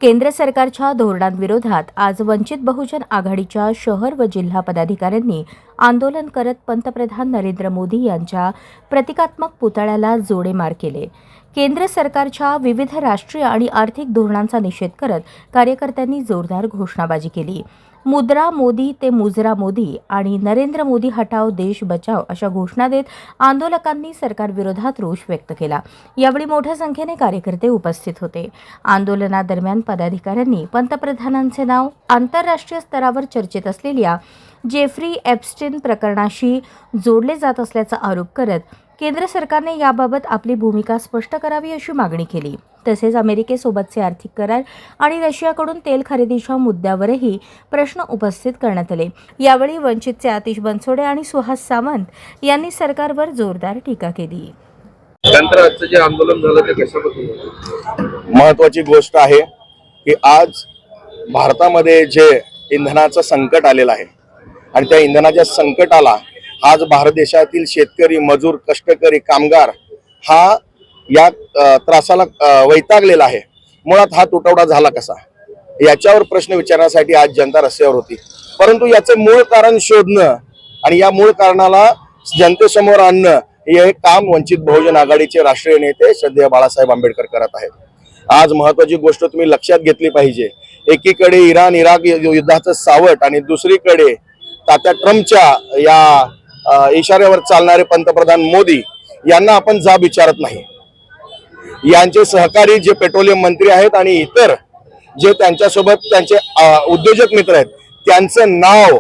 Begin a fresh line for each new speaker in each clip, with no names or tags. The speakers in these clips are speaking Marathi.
केंद्र सरकारच्या धोरणांविरोधात आज वंचित बहुजन आघाडीच्या शहर व जिल्हा पदाधिकाऱ्यांनी आंदोलन करत पंतप्रधान नरेंद्र मोदी यांच्या प्रतिकात्मक पुतळ्याला जोडेमार केले। केंद्र सरकारच्या विविध राष्ट्रीय आणि आर्थिक धोरणांचा निषेध करत कार्यकर्त्यांनी जोरदार घोषणाबाजी केली। मुद्रा मोदी ते मुजरा मोदी आणि नरेंद्र मोदी हटाओ देश बचाओ अशा घोषणा देत आंदोलकांनी सरकारविरोधात रोष व्यक्त केला। यावेळी मोठ्या संख्येने कार्यकर्ते उपस्थित होते। आंदोलनादरम्यान पदाधिकाऱ्यांनी पंतप्रधानांचे नाव आंतरराष्ट्रीय स्तरावर चर्चेत असलेल्या जेफ्री एप्स्टीन प्रकरणाशी जोडले जात असल्याचा आरोप करत केंद्र सरकारने याबाबत आपली भूमिका स्पष्ट करावी अशी मागणी केली। तसेच अमेरिकेसोबतचे आर्थिक करार आणि रशियाकडून तेल खरेदीच्या मुद्द्यावरही प्रश्न उपस्थित करण्यात आले। यावेळी वंचितचे आतिश बनसोडे आणि सुहास सावंत यांनी सरकारवर जोरदार टीका केली।
नंतर आजचं जे आंदोलन झालं ते कशाबद्दल?
महत्त्वाची गोष्ट आहे की आज भारतामध्ये जे इंधनाचं संकट आलेलं आहे आणि त्या इंधनाच्या संकटाला आज भारत देशातील शेतकरी, मजूर, कष्टकरी, कामगार हा या त्रासाला वैतागलेला आहे। मुळात हा तुटवडा झाला कसा याच्यावर प्रश्न विचारण्यासाठी आज जनता रस्त्यावर होती। परंतु याचे मूळ कारण शोधणं आणि या मूळ कारणाला जनतेसमोर आणणं हे काम वंचित बहुजन आघाडीचे राष्ट्रीय नेते श्रद्धेय बाळासाहेब आंबेडकर करत आहेत। आज महत्त्वाची गोष्ट तुम्ही लक्षात घेतली पाहिजे। एकीकडे इराण इराक युद्धाचं सावट आणि दुसरीकडे तात्या ट्रम्पच्या या इशाऱ्यावर चालणारे पंतप्रधान मोदी यांना आपण जाब विचारत नाही। यांचे सहकारी जे पेट्रोलियम मंत्री आहेत आणि इतर जे त्यांच्यासोबत त्यांचे उद्योजक मित्र आहेत त्यांचं नाव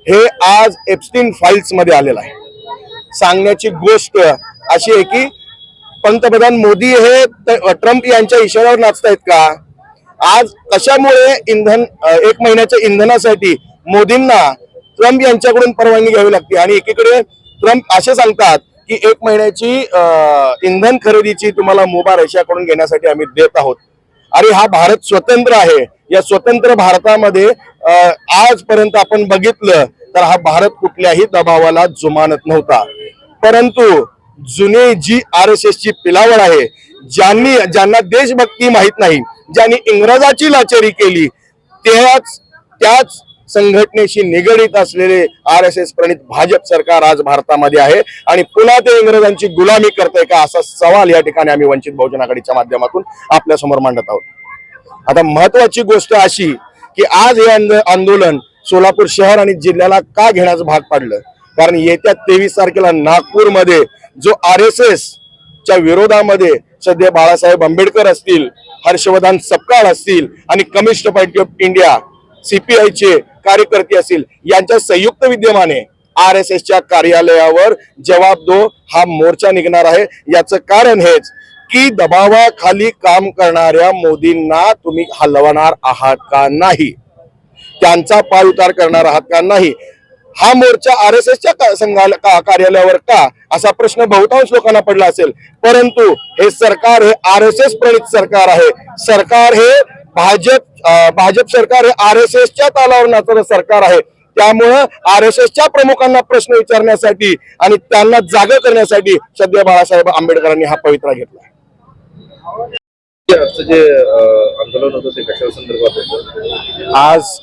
हे आज एप्स्टीन फाईल्स मध्ये आलेलं आहे। सांगण्याची गोष्ट अशी आहे की पंतप्रधान मोदी हे ट्रम्प यांच्या इशाऱ्यावर नाचतायत का? आज कशामुळे इंधन 1 महिन्याच्या इंधनासाठी मोदींना ट्रम्प यांच्याकडून परवानगी घ्यावी लागते आणि एकीकडे ट्रम्प असे सांगतात की 1 महिन्याची इंधन खरेदीची तुम्हाला मुभा रशियाकडून घेण्यासाठी आम्ही देत आहोत। अरे हा भारत स्वतंत्र आहे। या स्वतंत्र भारतामध्ये आजपर्यंत आपण बघितलं तर हा भारत कुठल्याही दबावाला जुमानत नव्हता। परंतु जुने जी RSS ची पिलावळ आहे, ज्यांना देशभक्ती माहित नाही, ज्यांनी इंग्रजाची लाचारी केली, त्याच संघटनेशी निगडीत असलेले RSS प्रणित भाजप सरकार आज भारतामध्ये आहे आणि पुन्हा ते इंग्रजांची गुलामी करते का असा सवाल या ठिकाणी आम्ही वंचित बहुजन आघाडीच्या माध्यमातून आपल्या समोर मांडत आहोत। आता महत्वाची गोष्ट अशी की आज हे आंदोलन सोलापूर शहर आणि जिल्ह्याला का घेण्याचं भाग पडलं, कारण येत्या 23 तारखेला नागपूरमध्ये जो RSS च्या विरोधामध्ये श्रद्धेय बाळासाहेब आंबेडकर असतील, हर्षवर्धन सपकाळ असतील आणि communist party of India CPI चे कार्यकर्ते असतील यांच्या संयुक्त विद्यमाने RSS च्या कार्यालयावर जवाब दो हा मोर्चा निघणार आहे। याचं कारण हेच की दबावाखाली काम करणाऱ्या मोदींना तुम्ही हलवणार आहात का नाही, त्यांचा पायउतार करणार आहात का नाही। हा मोर्चा RSS च्या कार्यालयावर का असा प्रश्न बहुतांश लोकांना पडला असेल, परंतु हे सरकार हे RSS प्रणित सरकार आहे। सरकार हे भाजप सरकार हे RSS च्या तालावर नाचणारं सरकार आहे। त्यामुळं RSS च्या प्रमुखांना प्रश्न विचारण्यासाठी आणि त्यांना जागा करण्यासाठी श्रद्धेय बाळासाहेब आंबेडकरांनी हा पवित्रा घेतला।
आजचं जे आंदोलन होतं ते कशा संदर्भात होतं?
आज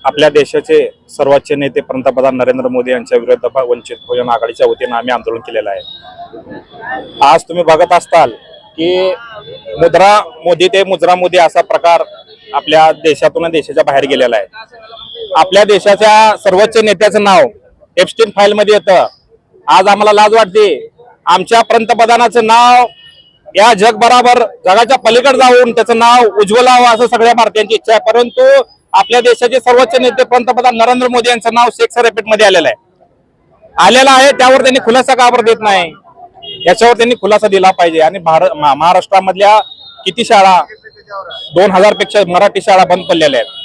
आपल्या देशाचे सर्वोच्च नेते पंतप्रधान नरेंद्र मोदी यांच्या विरोधात वंचित बहुजन आघाडीच्या वतीने आम्ही आंदोलन केलेलं आहे। आज तुम्ही बघत असताल की मुद्रा मोदी ते मुजरा मोदी असा प्रकार आपल्या देशातून देशाच्या बाहेर गेलेला आहे। आपल्या देशाच्या सर्वोच्च नेत्याचं नाव एप्स्टीन फाईल मध्ये येतं। आज आम्हाला लाज वाटते, आमच्या पंतप्रधानाचं नाव या जगभरावर जगाच्या पलीकडे जाऊन त्याचं नाव उज्ज्वल व्हावं असं सगळ्या भारतीयांची इच्छा आहे, परंतु आपल्या देशाचे सर्वोच्च नेते पंतप्रधान नरेंद्र मोदी यांचं नाव सेक्स रेपेट मध्ये आलेलं आहे। त्यावर त्यांनी खुलासा का बरं देत नाही, याच्यावर त्यांनी खुलासा दिला पाहिजे। आणि महाराष्ट्रामधल्या किती शाळा 2000 पेक्षा मराठी शाळा बंद पडलेल्या आहेत।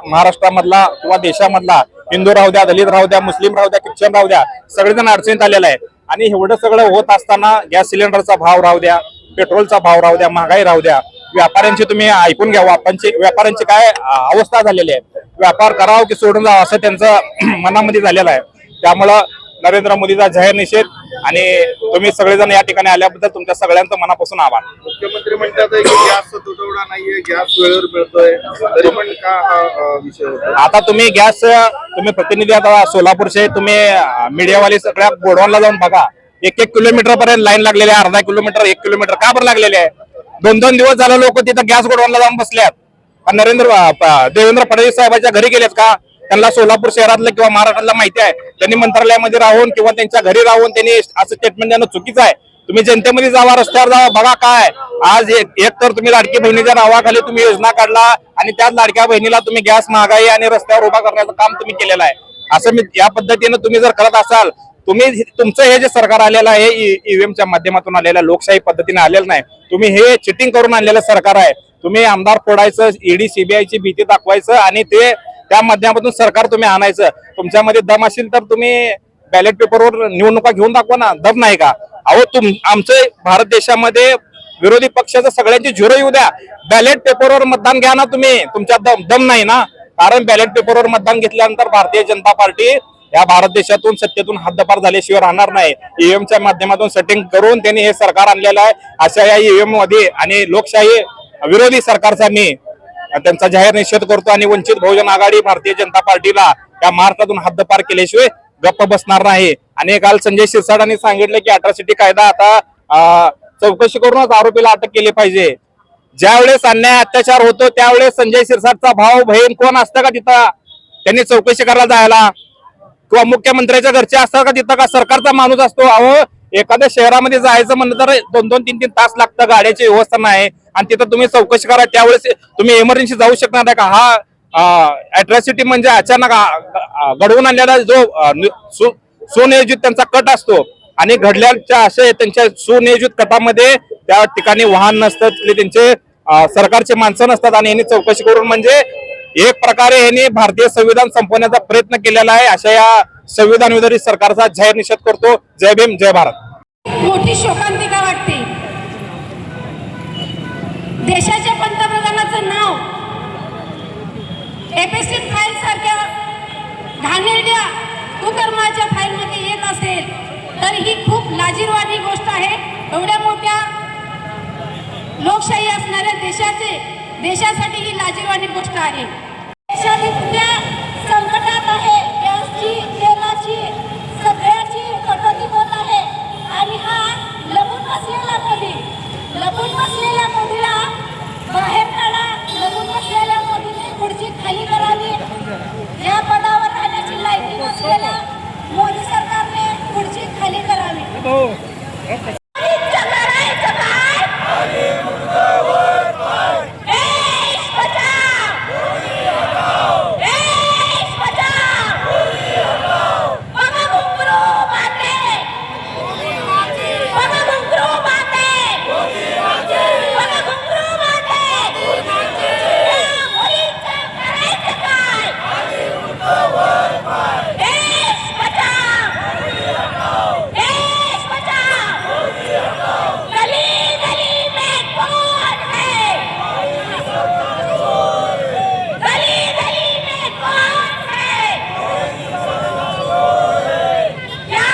महाराष्ट्रामधला किंवा देशामधला हिंदू राहू द्या, दलित राहू द्या, मुस्लिम राहू द्या, ख्रिश्चन राहू द्या, सगळेजण अडचणीत आलेले आहे। आणि एवढं सगळं होत असताना गॅस सिलेंडरचा भाव राहू द्या, पेट्रोलचा भाव राहू द्या, महागाई राहू द्या, व्यापाऱ्यांची तुम्ही ऐकून घ्या, व्यापाऱ्यांची काय अवस्था झालेली आहे। व्यापार करावं की सोडून जावं असं त्यांचं मनामध्ये झालेलं आहे। त्यामुळं नरेंद्र मोदीचा जाहीर निषेध आणि तुम्ही सगळेजण या ठिकाणी आल्याबद्दल तुमच्या सगळ्यांचं मनापासून आभार.
मुख्यमंत्री म्हणतात आहे की गॅसचा तुटवडा नाहीये, गॅस वेळेवर मिळतोय, तरी पण का हा विषय होतो?
आता तुम्ही गॅस तुम्ही प्रतिनिधी आता सोलापूरचे तुम्ही मीडियावाले सगळ्या गोडाऊनला जाऊन बघा. 1-1 किलोमीटर पर्यंत लाईन लागलेली आहे. अर्धा किलोमीटर 1 किलोमीटर का बरं लागलेले आहे? 2-2 दिवस झाले लोक तिथं गॅस गोडाऊनला जाऊन बसल्यात. देवेंद्र फडणवीस साहेबांच्या घरी गेलेत का? त्यांना सोलापूर शहरातलं किंवा महाराष्ट्रातलं माहिती आहे. त्यांनी मंत्रालयामध्ये राहून किंवा त्यांच्या घरी राहून त्यांनी असं स्टेटमेंट देणं चुकीचं आहे. तुम्ही जनतेमध्ये जावा, रस्त्यावर जावा, बघा काय आज एक तर तुम्ही लाडकी बहिणीच्या नावाखाली तुम्ही योजना काढला आणि त्याच लाडक्या बहिणीला तुम्ही गॅस महागाई आणि रस्त्यावर उभा करण्याचं काम तुम्ही केलेलं आहे. असं मी या पद्धतीनं तुम्ही जर करत असाल, तुम्ही तुमचं हे जे सरकार आलेलं आहे ईव्हीएमच्या माध्यमातून आलेलं लोकशाही पद्धतीने आलेलं नाही. तुम्ही हे चिटिंग करून आणलेलं सरकार आहे. तुम्ही आमदार फोडायचं, ईडी सीबीआयची भीती दाखवायचं आणि ते त्या माध्यमातून सरकार तुम्ही आणायचं. तुमच्यामध्ये दम असेल तर तुम्ही बॅलेट पेपरवर निवडणुका घेऊन दाखवा ना. दम नाही का? अहो आमचं भारत देशामध्ये विरोधी पक्षाचं सगळ्यांची झिरो येऊ द्या, बॅलेट पेपरवर मतदान घ्या ना तुम्ही. तुमच्या दम नाही ना, कारण बॅलेट पेपरवर मतदान घेतल्यानंतर भारतीय जनता पार्टी या भारत देशातून सत्तेतून हद्दपार झाल्याशिवाय राहणार नाही. ईव्हीएमच्या माध्यमातून सेटिंग करून त्यांनी हे सरकार आणलेलं आहे. अशा या ईव्हीएम मध्ये आणि लोकशाही विरोधी सरकारचा मी त्यांचा जाहीर निषेध करतो आणि वंचित बहुजन आघाडी भारतीय जनता पार्टीला या महाराष्ट्रातून हद्दपार केल्याशिवाय गप्प बसणार नाही. आणि काल संजय शिरसाटांनी सांगितलं की अट्रॉसिटी कायदा आता चौकशी करूनच आरोपीला अटक केली पाहिजे. ज्यावेळेस अन्याय अत्याचार होतो त्यावेळेस संजय शिरसाटचा भाऊ बहीण कोण असतं का तिथं? त्यांनी चौकशी करायला जायला किंवा मुख्यमंत्र्याच्या घरचे असतात का तिथं? का सरकारचा माणूस असतो? अहो एखाद्या शहरामध्ये जायचं म्हणलं तर 2-2, 3-3 तास लागतं, गाड्याची व्यवस्था नाही आणि तिथं तुम्ही चौकशी करा. त्यावेळेस तुम्ही इमर्जन्सी जाऊ शकणार नाही का? हा अट्रॉसिटी म्हणजे अचानक घडवून आणलेला जो सुनियोजित त्यांचा कट असतो आणि घडल्याच्या असे त्यांच्या सुनियोजित कटामध्ये त्या ठिकाणी वाहन नसतं, तिथले त्यांचे सरकारचे माणसं नसतात आणि यांनी चौकशी करून म्हणजे एक प्रकारे यांनी भारतीय संविधान संपवण्याचा प्रयत्न केलेला आहे. अशा या संविधान विरोधी सरकारचा जाहीर निषेध करतो. जय भीम, जय भारत.
मोठी शोकांतिका वाटते. देशाच्या पंतप्रधानाचं नाव एपीसी फाईल सारख्या घाणेरड्या कुकर्माच्या फाईल मध्ये येत असेल तर ही खूप लाजिरवाणी गोष्ट आहे. एवढ्या मोठ्या लोकशाही असणाऱ्या देशासाठी ही लाजिरवाणी गोष्ट आहे. देशात इतक्या संकटात आहे, गॅसची, तेलाची, सगळ्याची कटोती होत आहे आणि हा लपून बसलेल्या मोदीला बाहेर काढा. लपून बसलेल्या मोदीने खुर्ची खाली करावी. या पदावर राहण्याची लायकी नसलेल्या मोदी सरकारने खुर्ची खाली करावी.